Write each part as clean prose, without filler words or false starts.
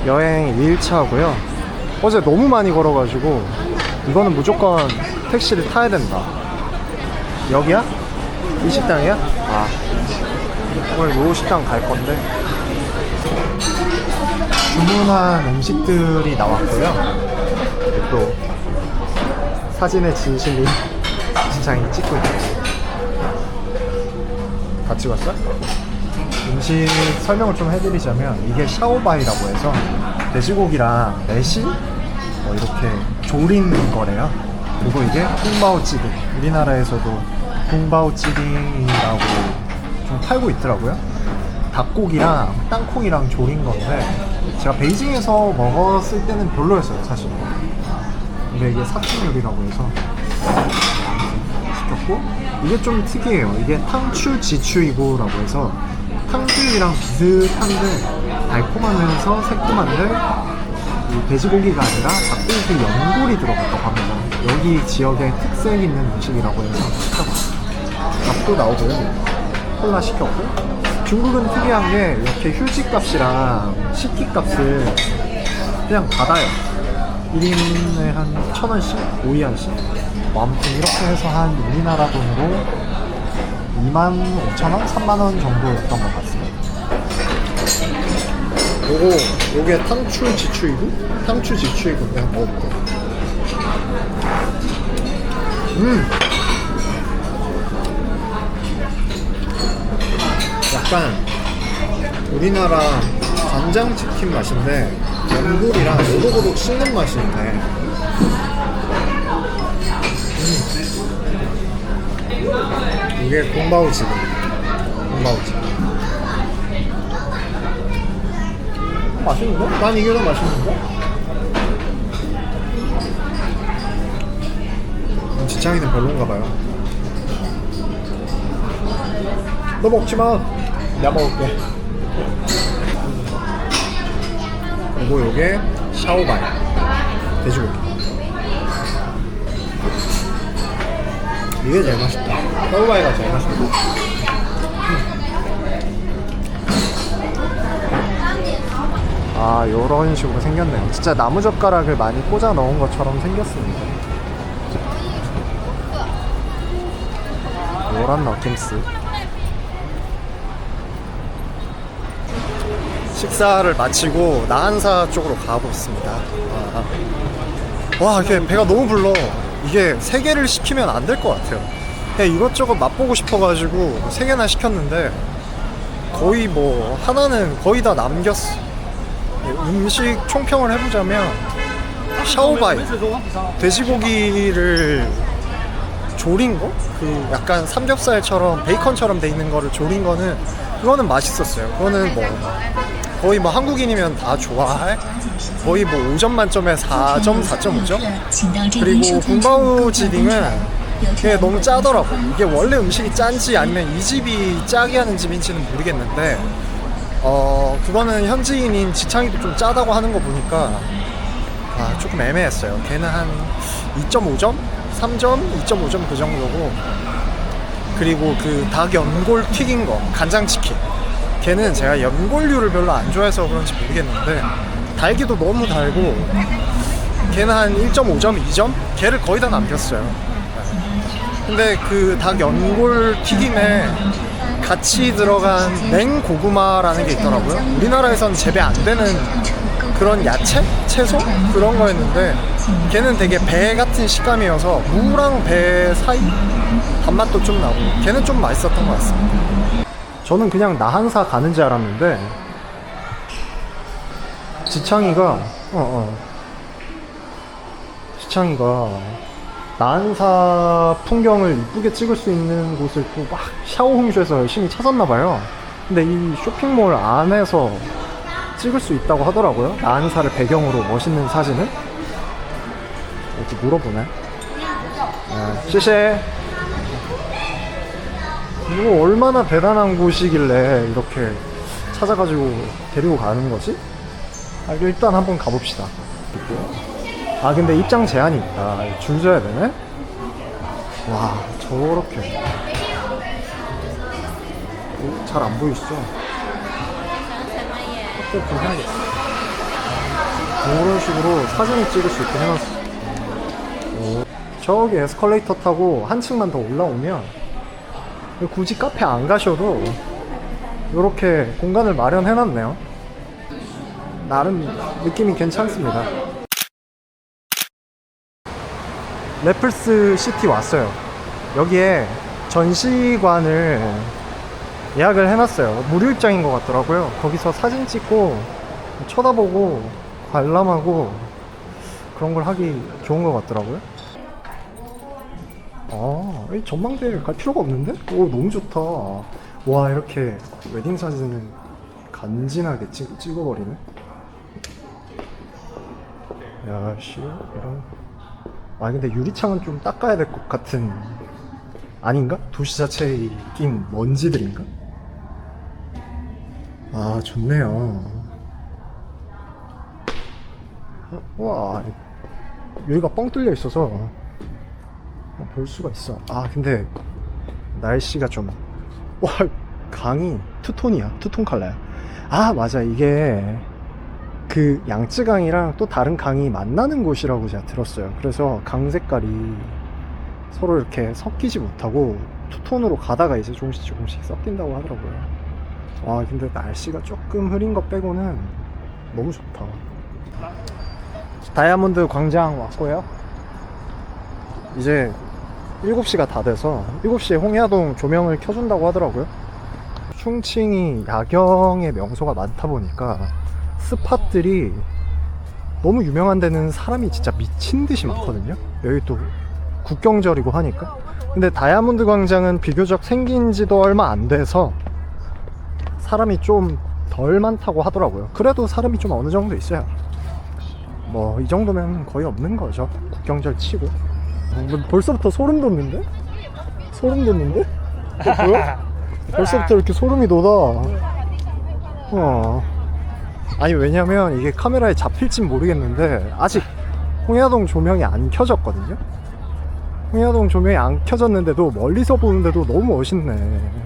여행 2일차고요. 어제 너무 많이 걸어가지고 이거는 무조건 택시를 타야 된다. 여기야? 이 식당이야? 아, 오늘 요 식당 갈 건데. 주문한 음식들이 나왔고요. 또 사진의 진심이 지창이 찍고 있어요. 다 찍었어? 음식 설명을 좀 해드리자면 이게 샤오바이라고 해서 돼지고기랑 매실 이렇게 조린 거래요. 그리고 이게 꿍바오찌딩, 우리나라에서도 꿍바오찌딩이라고 좀 팔고 있더라고요. 닭고기랑 땅콩이랑 조린 건데 제가 베이징에서 먹었을 때는 별로였어요, 사실. 근데 이게 사촌 요리라고 해서 시켰고, 이게 좀 특이해요. 이게 탕추 지추이고라고 해서 탕수육이랑 비슷한데 달콤하면서 새콤한데 이 돼지고기가 아니라 닭고기 연골이 들어갔다고 합니다. 여기 지역의 특색 있는 음식이라고 해서 시켰어요. 밥도 나오고요. 콜라 시켰고. 중국은 특이한 게 이렇게 휴지값이랑 식기값을 그냥 받아요. 1인에 한 1,000원씩? 5위안씩? 뭐 아무튼 이렇게 해서 한 우리나라 돈으로 25,000원? 3만원 정도였던 것 같습니다. 요게 탕추 지추이고? 탕추 지추이고인데 한번 먹어볼게요. 약간 우리나라 간장치킨 맛인데 연골이랑 오독오독 씹는 맛이 있네. 이게 꿍바오찌개. 맛있는데? 난 이게 더 맛있는데? 지창이는 별론가봐요. 너 먹지마. 내가 먹을게. 그리고 요게 샤오바이 돼지고기. 이게 제일 맛있다. 샤오바이가 제일 맛있다. 아, 요런 식으로 생겼네요. 진짜 나무젓가락을 많이 꽂아 넣은 것처럼 생겼습니다. 요런 느낌스. 식사를 마치고 나한사 쪽으로 가보겠습니다. 와, 이게 배가 너무 불러. 이게 3개를 시키면 안 될 것 같아요. 그냥 이것저것 맛보고 싶어가지고 3개나 시켰는데 거의 뭐 하나는 거의 다 남겼어. 음식 총평을 해보자면 샤오바이 돼지고기를 조린 거? 그 약간 삼겹살처럼 베이컨처럼 돼 있는 거를 조린 거는 그거는 맛있었어요. 그거는 뭐 거의 뭐 한국인이면 다 좋아할 거의 뭐 5점 만점에 4점, 4.5점? 그리고 꿍바오찌딩은 이게 너무 짜더라고. 이게 원래 음식이 짠지 아니면 이 집이 짜게 하는 집인지는 모르겠는데 그거는 현지인인 지창이도 좀 짜다고 하는 거 보니까 조금 애매했어요. 걔는 한 2.5점? 3점? 2.5점 그 정도고, 그리고 그 닭 연골 튀긴 거 간장치킨, 걔는 제가 연골류를 별로 안 좋아해서 그런지 모르겠는데 달기도 너무 달고 걔는 한 1.5점, 2점? 걔를 거의 다 남겼어요. 근데 그 닭 연골 튀김에 같이 들어간 냉고구마라는 게 있더라고요. 우리나라에선 재배 안 되는 그런 야채? 채소? 그런 거였는데 걔는 되게 배 같은 식감이어서 무랑 배 사이? 단맛도 좀 나고 걔는 좀 맛있었던 것 같습니다. 저는 그냥 나한사 가는 줄 알았는데 지창이가 나한사 풍경을 이쁘게 찍을 수 있는 곳을 또 막 샤오홍슈에서 열심히 찾았나봐요. 근데 이 쇼핑몰 안에서 찍을 수 있다고 하더라고요. 나한사를 배경으로 멋있는 사진을. 이렇게 물어보네. 시시. 이거 얼마나 대단한 곳이길래 이렇게 찾아가지고 데리고 가는 거지? 일단 한번 가봅시다. 근데 입장 제한이 있다. 줄 서야 되네? 와, 저렇게. 잘 안 보이시죠? 꼭 좀 해야겠어. 이런 식으로 사진을 찍을 수 있게 해놨어. 오. 저기 에스컬레이터 타고 한 층만 더 올라오면 굳이 카페 안 가셔도 이렇게 공간을 마련해놨네요. 나름 느낌이 괜찮습니다. 래플스 시티 왔어요. 여기에 전시관을 예약을 해놨어요. 무료 입장인 것 같더라고요. 거기서 사진 찍고 쳐다보고 관람하고 그런 걸 하기 좋은 것 같더라고요. 이 전망대에 갈 필요가 없는데? 오, 너무 좋다. 와, 이렇게 웨딩 사진을 간지나게 찍어버리네. 야, 씨, 이런. 근데 유리창은 좀 닦아야 될 것 같은. 아닌가? 도시 자체에 낀 먼지들인가? 좋네요. 와, 여기가 뻥 뚫려 있어서 볼 수가 있어. 근데 날씨가 좀, 와, 강이 투톤이야. 투톤 컬러야. 맞아. 이게 그 양쯔강이랑 또 다른 강이 만나는 곳이라고 제가 들었어요. 그래서 강 색깔이 서로 이렇게 섞이지 못하고 투톤으로 가다가 이제 조금씩 섞인다고 하더라고요. 근데 날씨가 조금 흐린 것 빼고는 너무 좋다. 다이아몬드 광장 왔고요. 이제 7시가 다 돼서 7시에 홍야동 조명을 켜준다고 하더라고요. 충칭이 야경의 명소가 많다 보니까 스팟들이 너무 유명한 데는 사람이 진짜 미친 듯이 많거든요. 여기 또 국경절이고 하니까. 근데 다이아몬드 광장은 비교적 생긴 지도 얼마 안 돼서 사람이 좀 덜 많다고 하더라고요. 그래도 사람이 좀 어느 정도 있어요. 이 정도면 거의 없는 거죠. 국경절 치고. 벌써부터 소름 돋는데? 소름 돋는데? 뭐야? 벌써부터 이렇게 소름이 돋아. 아니, 왜냐면 이게 카메라에 잡힐진 모르겠는데 아직 홍야동 조명이 안 켜졌거든요. 홍야동 조명이 안 켜졌는데도 멀리서 보는데도 너무 멋있네.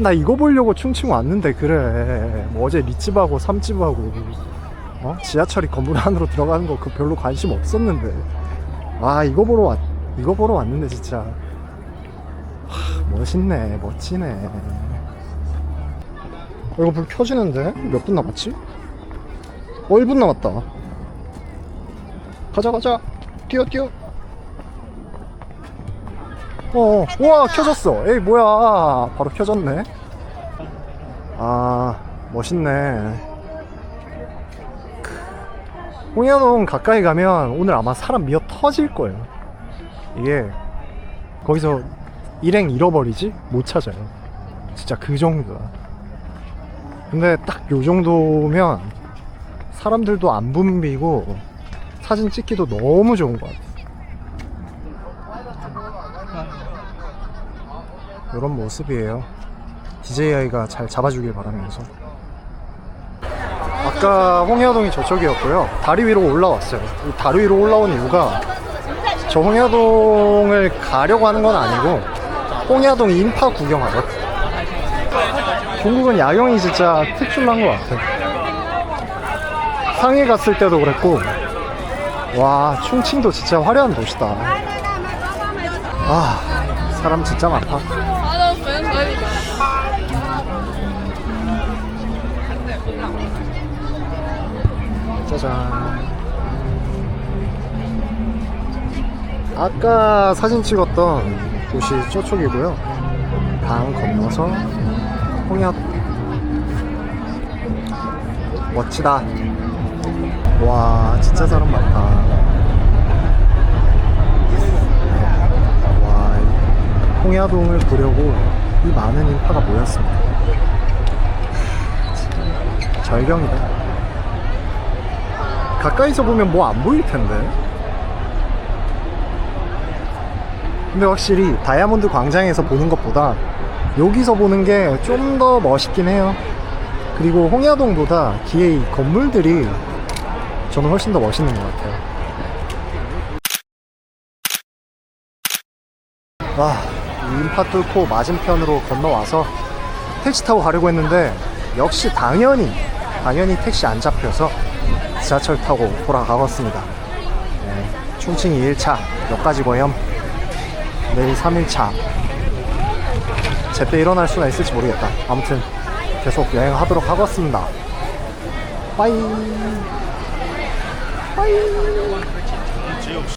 나 이거 보려고 충칭 왔는데. 그래, 어제 리츠하고 삼집하고 지하철이 건물 안으로 들어가는 거 그 별로 관심 없었는데 이거 보러 왔는데 진짜 멋있네. 멋지네. 이거 불 켜지는데? 몇 분 남았지? 1분 남았다. 가자. 뛰어. 우와, 켜졌어. 에이, 뭐야. 바로 켜졌네. 멋있네. 홍야동 가까이 가면 오늘 아마 사람 미어 터질 거예요. 이게 거기서 일행 잃어버리지? 못 찾아요. 진짜 그 정도야. 근데 딱 요 정도면 사람들도 안 붐비고 사진 찍기도 너무 좋은 것 같아. 이런 모습이에요. DJI가 잘 잡아주길 바라면서. 아까 홍야동이 저쪽이었고요. 다리 위로 올라왔어요. 다리 위로 올라온 이유가 저 홍야동을 가려고 하는 건 아니고 홍야동 인파 구경하러. 중국은 야경이 진짜 특출난 것 같아. 상해 갔을 때도 그랬고. 와, 충칭도 진짜 화려한 도시다. 사람 진짜 많다. 짜잔. 아까 사진 찍었던 곳이 저쪽이고요. 강 건너서 홍야동. 멋지다. 와, 진짜 사람 많다. 와, 홍야동을 보려고 이 많은 인파가 모였습니다. 절경이다. 가까이서 보면 뭐 안 보일 텐데. 근데 확실히 다이아몬드 광장에서 보는 것보다 여기서 보는 게 좀 더 멋있긴 해요. 그리고 홍야동보다 뒤에 이 건물들이 저는 훨씬 더 멋있는 것 같아요. 이 인파 뚫고 맞은편으로 건너와서 택시 타고 가려고 했는데 역시 당연히 택시 안 잡혀서 지하철 타고 돌아가겠습니다. 네, 충칭이 1차 역까지 고염, 내일 3일차. 제때 일어날 수가 있을지 모르겠다. 아무튼 계속 여행하도록 하겠습니다. 빠이. 빠이.